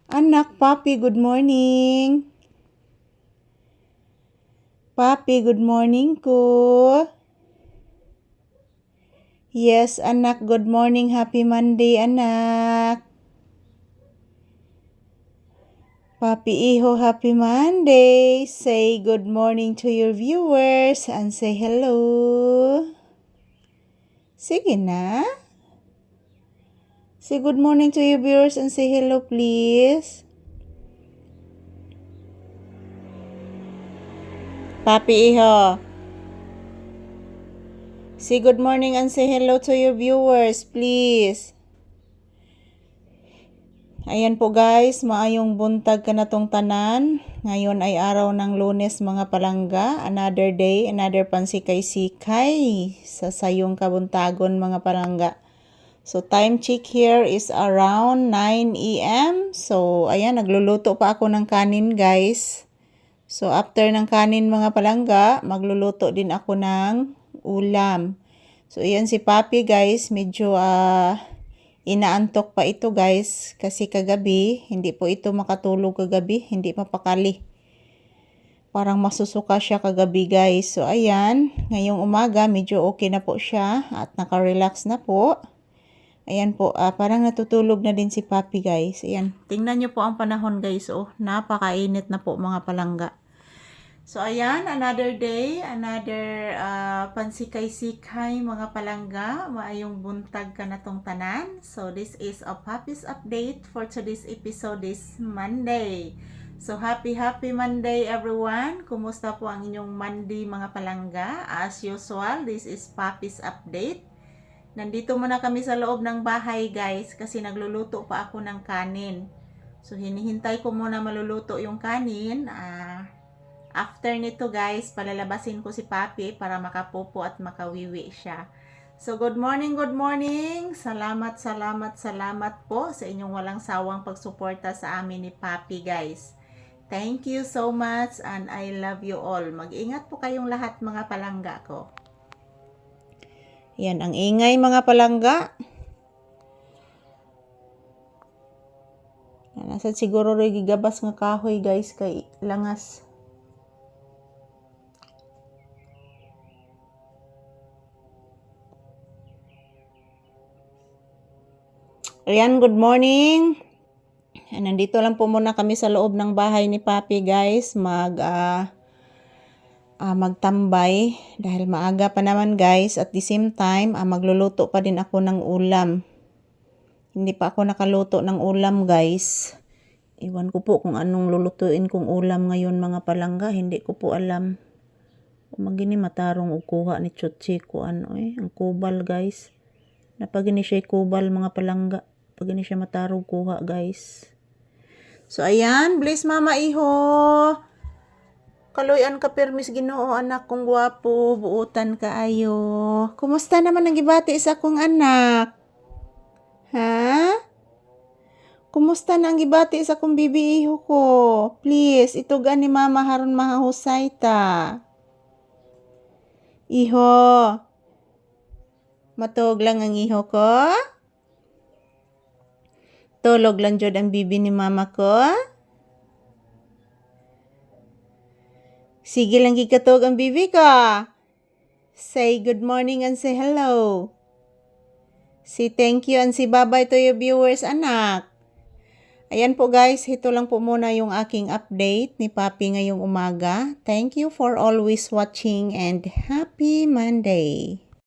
Anak, Papi, good morning. Papi, good morning ko. Yes, anak, good morning. Happy Monday, anak. Papi Iho, happy Monday. Say good morning to your viewers and say hello. Sige na. Say good morning to your viewers and say hello, please. Papi Iho. Say good morning and say hello to your viewers, please. Ayan po guys, maayong buntag ka na tong tanan. Ngayon ay araw ng Lunes mga palangga. Another day, another pansikay-sikay sa sayong kabuntagon mga palangga. So time check here is around 9 AM. So ayan, nagluluto pa ako ng kanin guys. So after ng kanin mga palangga, magluluto din ako ng ulam. So ayan si Papi guys, medyo inaantok pa ito guys kasi kagabi, hindi po ito makatulog kagabi, hindi mapakali. Parang masusuka siya kagabi guys. So ayan, ngayong umaga medyo okay na po siya at naka-relax na po. Ayan po, parang natutulog na din si Papi guys. Ayan, tingnan nyo po ang panahon guys. Oh, napakainit na po mga palangga. So ayan, another day, another pansikay-sikay mga palangga, maayong buntag ka na tong tanan. So this is a Papi's update for today's episode this Monday. So happy Monday everyone. Kumusta po ang inyong Monday mga palangga? As usual, this is Papi's update. Nandito muna kami sa loob ng bahay guys kasi nagluluto pa ako ng kanin. So hinihintay ko muna maluluto yung kanin. After nito guys, palalabasin ko si Papi para makapupo at makawiwi siya. So good morning, good morning. Salamat po sa inyong walang sawang pagsuporta sa amin ni Papi guys. Thank you so much and I love you all. Mag-ingat po kayong lahat mga palangga ko. Yan ang ingay mga palangga. Nasa siguro rin gigabas nga kahoy guys kay langas. Ayan, good morning. Nandito lang po muna kami sa loob ng bahay ni Papi guys. Magtambay dahil maaga pa naman guys. At the same time, magluluto pa din ako ng ulam. Hindi pa ako nakaluto ng ulam guys. Iwan ko po kung anong lulutuin kong ulam ngayon mga palangga. Hindi ko po alam. Magini matarong ukuha ni Chotchi ko ang kubal guys. Napagini siya kubal mga palangga. Pagini siya matarong kuha guys. So ayan, bless mama Iho. Kaloyan ka permis Ginoo anak kong gwapo, buutan kaayo. Kumusta naman ang gibati sa akong anak? Ha? Kumusta na ang gibati sa akong bibi Iho ko? Please, itugan ni mama haron mahahusay ta. Iho. Matog lang ang Iho ko? Tulog lang jud ang bibi ni mama ko? Sige lang gikatog ang bibi ko. Say good morning and say hello. Say thank you and say bye-bye to your viewers, anak. Ayan po guys, ito lang po muna yung aking update ni Papi ngayong umaga. Thank you for always watching and happy Monday.